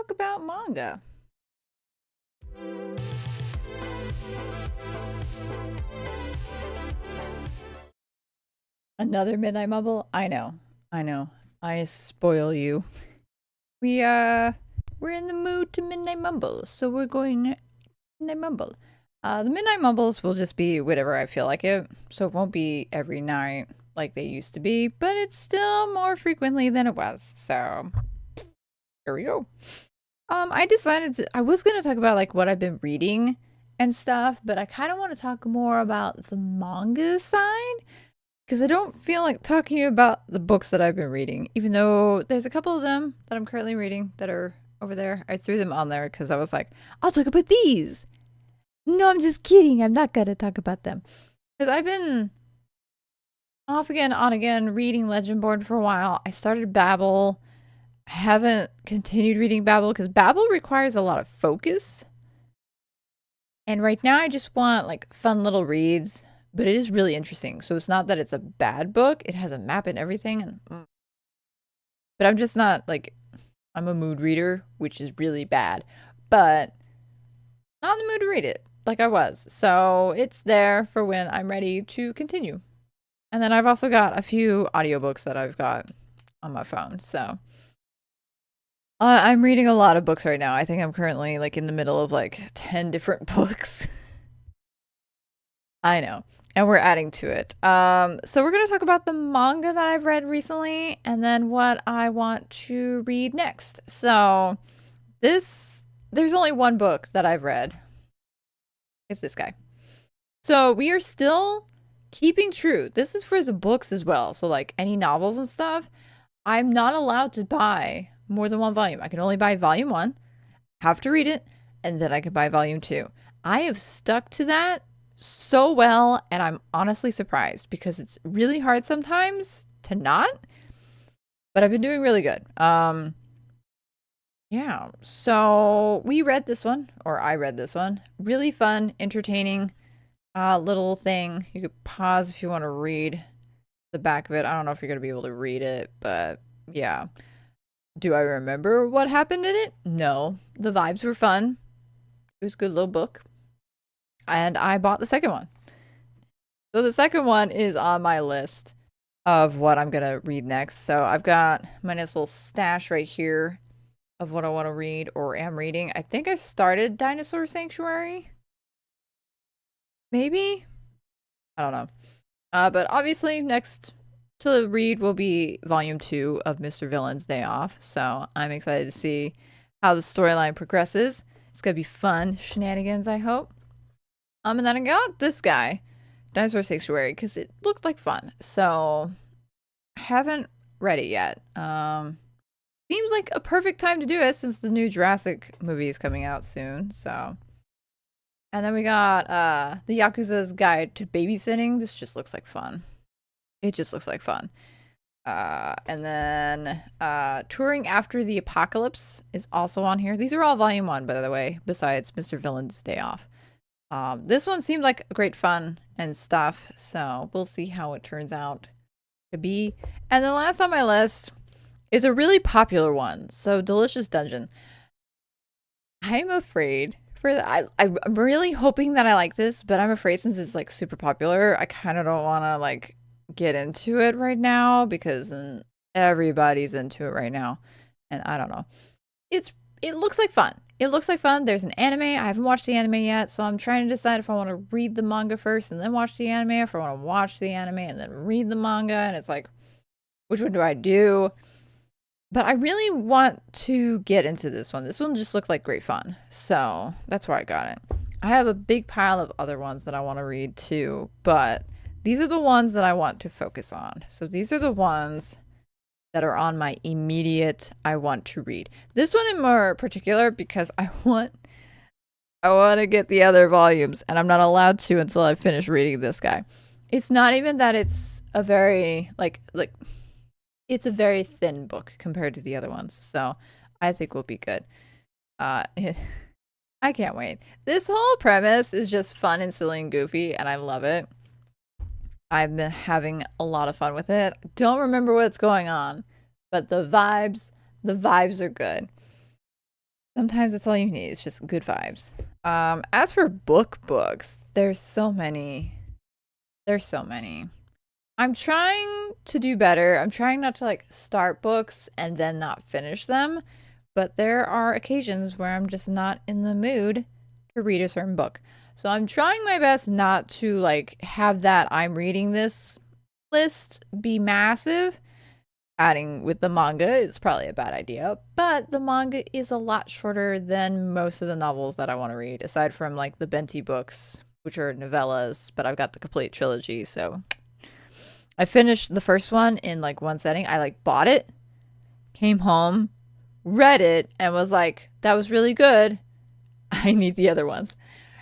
talk about manga. Another Midnight Mumble? I know. I know. I spoil you. We're in the mood to Midnight Mumble, so we're going Midnight Mumble. The Midnight Mumbles will just be whatever I feel like it, so it won't be every night like they used to be, but it's still more frequently than it was, so here we go. I was gonna talk about like what I've been reading and stuff, but I kind of want to talk more about the manga side because I don't feel like talking about the books that I've been reading, even though there's a couple of them that I'm currently reading that are over there. I threw them on there because I was like, I'll talk about these. No, I'm just kidding. I'm not gonna talk about them because I've been off again, on again, reading Legendborn for a while. I started Babel. I haven't continued reading Babel because Babel requires a lot of focus. And right now I just want like fun little reads, but it is really interesting. So it's not that it's a bad book. It has a map and everything. But I'm just not like, I'm a mood reader, which is really bad, but not in the mood to read it like I was. So it's there for when I'm ready to continue. And then I've also got a few audiobooks that I've got on my phone. So I'm reading a lot of books right now. I think I'm currently like in the middle of like 10 different books. I know. And we're adding to it. So we're going to talk about the manga that I've read recently and then what I want to read next. So there's only one book that I've read. It's this guy. So we are still keeping true. This is for the books as well. So like any novels and stuff, I'm not allowed to buy more than one volume. I can only buy volume 1, have to read it, and then I can buy volume 2. I have stuck to that so well, and I'm honestly surprised because it's really hard sometimes to not, but I've been doing really good. Yeah, so we read this one, or I read this one. Really fun, entertaining little thing. You could pause if you want to read the back of it. I don't know if you're going to be able to read it, but yeah. Do I remember what happened in it? No. The vibes were fun. It was a good little book. And I bought the second one. So the second one is on my list of what I'm going to read next. So I've got my nice little stash right here of what I want to read or am reading. I think I started Dinosaur Sanctuary. Maybe? I don't know. But obviously next to read will be volume 2 of Mr. Villain's Day Off. So I'm excited to see how the storyline progresses. It's gonna be fun shenanigans, I hope. And then I got this guy, Dinosaur Sanctuary, because it looked like fun. So I haven't read it yet. Seems like a perfect time to do it since the new Jurassic movie is coming out soon. So, and then we got the Yakuza's Guide to Babysitting. This just looks like fun. It just looks like fun. And then Touring After the Apocalypse is also on here. These are all volume 1, by the way, besides Mr. Villain's Day Off. This one seemed like great fun and stuff, so we'll see how it turns out to be. And the last on my list is a really popular one. So Delicious Dungeon. I'm afraid for that. I'm really hoping that I like this, but I'm afraid since it's like super popular, I kind of don't want to like get into it right now because everybody's into it right now, and I don't know. It looks like fun. It looks like fun. There's an anime. I haven't watched the anime yet, so I'm trying to decide if I want to read the manga first and then watch the anime, or if I want to watch the anime and then read the manga, and it's like, which one do I do? But I really want to get into this one. This one just looked like great fun, so that's why I got it. I have a big pile of other ones that I want to read too, but these are the ones that I want to focus on. So these are the ones that are on my immediate I want to read. This one in more particular because I want to get the other volumes, and I'm not allowed to until I finish reading this guy. It's not even that it's a very like it's a very thin book compared to the other ones. So I think we'll be good. I can't wait. This whole premise is just fun and silly and goofy, and I love it. I've been having a lot of fun with it. Don't remember what's going on, but the vibes are good. Sometimes it's all you need. It's just good vibes. As for books, there's so many. There's so many. I'm trying to do better. I'm trying not to like start books and then not finish them, but there are occasions where I'm just not in the mood to read a certain book. So I'm trying my best not to like have that I'm reading this list be massive. Adding with the manga is probably a bad idea, but the manga is a lot shorter than most of the novels that I want to read, aside from like the Benti books, which are novellas, but I've got the complete trilogy, so I finished the first one in like one setting. I like bought it, came home, read it, and was like, that was really good. I need the other ones.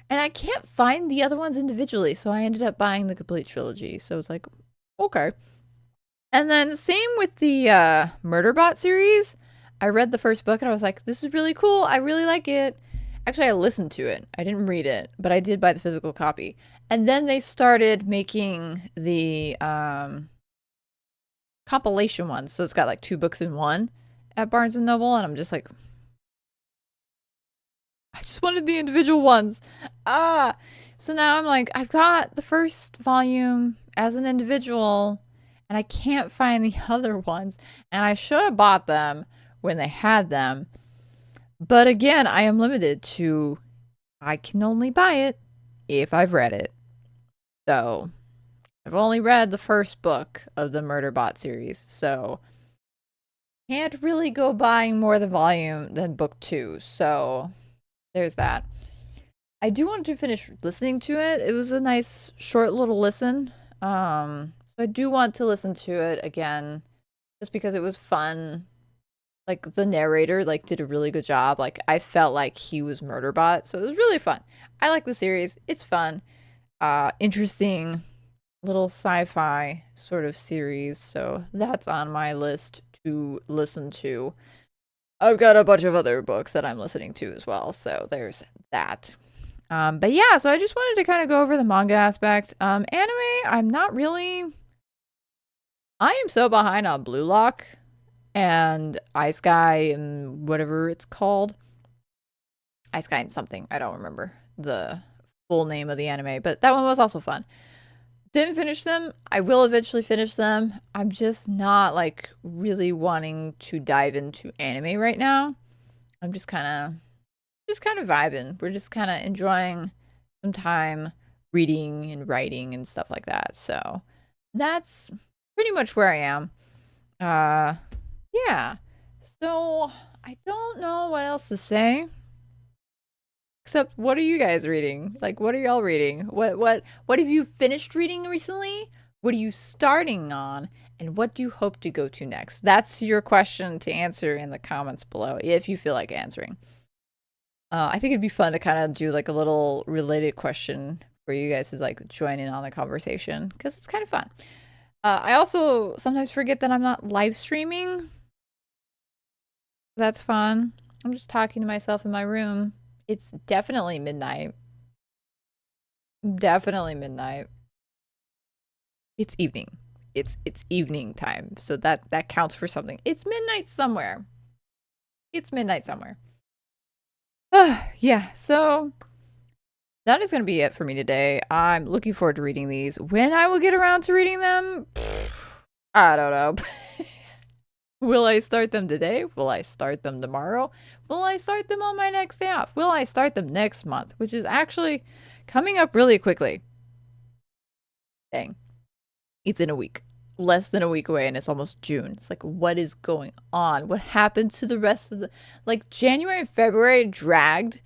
And I can't find the other ones individually, so I ended up buying the complete trilogy. So it's like, okay. And then same with the Murderbot series. I read the first book and I was like, this is really cool. I really like it. Actually, I listened to it. I didn't read it, but I did buy the physical copy. And then they started making the compilation ones. So it's got like 2 books in one at Barnes & Noble. And I'm just like, I just wanted the individual ones. So now I'm like, I've got the first volume as an individual and I can't find the other ones. And I should have bought them when they had them. But again, I am limited to, I can only buy it if I've read it. So I've only read the first book of the Murderbot series. So can't really go buying more than book 2. So there's that. I do want to finish listening to it. It was a nice short little listen. So I do want to listen to it again just because it was fun. Like the narrator like did a really good job. Like I felt like he was Murderbot, so it was really fun. I like the series. It's fun. Interesting little sci-fi sort of series. So that's on my list to listen to. I've got a bunch of other books that I'm listening to as well, so there's that. But yeah, so I just wanted to kind of go over the manga aspect. Anime, I'm not really. I am so behind on Blue Lock and Ice Sky and whatever it's called. Ice Sky and something. I don't remember the full name of the anime, but that one was also fun. Didn't finish them. I will eventually finish them. I'm just not like really wanting to dive into anime right now. I'm just kind of vibing. We're just kind of enjoying some time reading and writing and stuff like that. So that's pretty much where I am. Yeah. So I don't know what else to say. Except, what are you guys reading? Like, what are y'all reading? What have you finished reading recently? What are you starting on? And what do you hope to go to next? That's your question to answer in the comments below, if you feel like answering. I think it'd be fun to kind of do like a little related question for you guys to like join in on the conversation because it's kind of fun. I also sometimes forget that I'm not live streaming. That's fun. I'm just talking to myself in my room. It's definitely midnight. Definitely midnight. It's evening. It's evening time. So that counts for something. It's midnight somewhere. It's midnight somewhere. Yeah, so that is going to be it for me today. I'm looking forward to reading these. When I will get around to reading them, I don't know. Will I start them today? Will I start them tomorrow? Will I start them on my next day off? Will I start them next month? Which is actually coming up really quickly. Dang. It's in a week. Less than a week away and it's almost June. It's like, what is going on? What happened to the rest of the... Like, January and February dragged.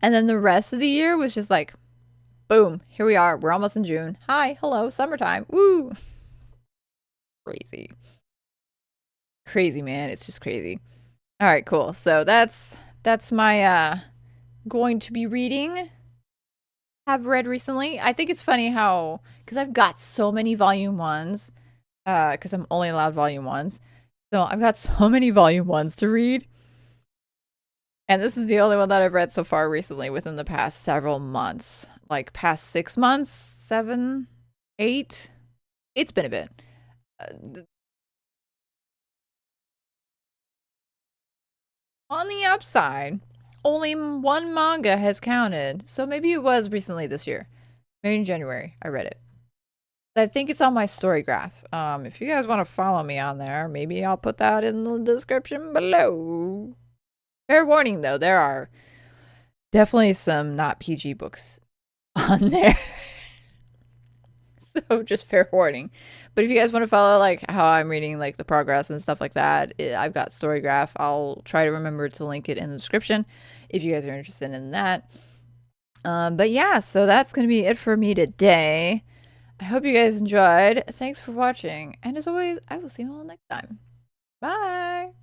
And then the rest of the year was just like, boom, here we are. We're almost in June. Hi, hello, summertime. Woo! Crazy. Crazy, man. It's just crazy. All right, cool. So that's my going to be reading. Have read recently. I think it's funny how, because I've got so many volume 1s, because I'm only allowed volume 1s. So I've got so many volume 1s to read. And this is the only one that I've read so far recently within the past several months. Like past 6 months, 7, 8. It's been a bit. On the upside, only one manga has counted. So maybe it was recently this year. Maybe in January. I read it. I think it's on my Storygraph. If you guys want to follow me on there, maybe I'll put that in the description below. Fair warning though, there are definitely some not PG books on there. So just fair warning. But if you guys want to follow like how I'm reading like the progress and stuff like that, I've got Storygraph. I'll try to remember to link it in the description if you guys are interested in that. But yeah, so that's going to be it for me today. I hope you guys enjoyed. Thanks for watching. And as always, I will see you all next time. Bye!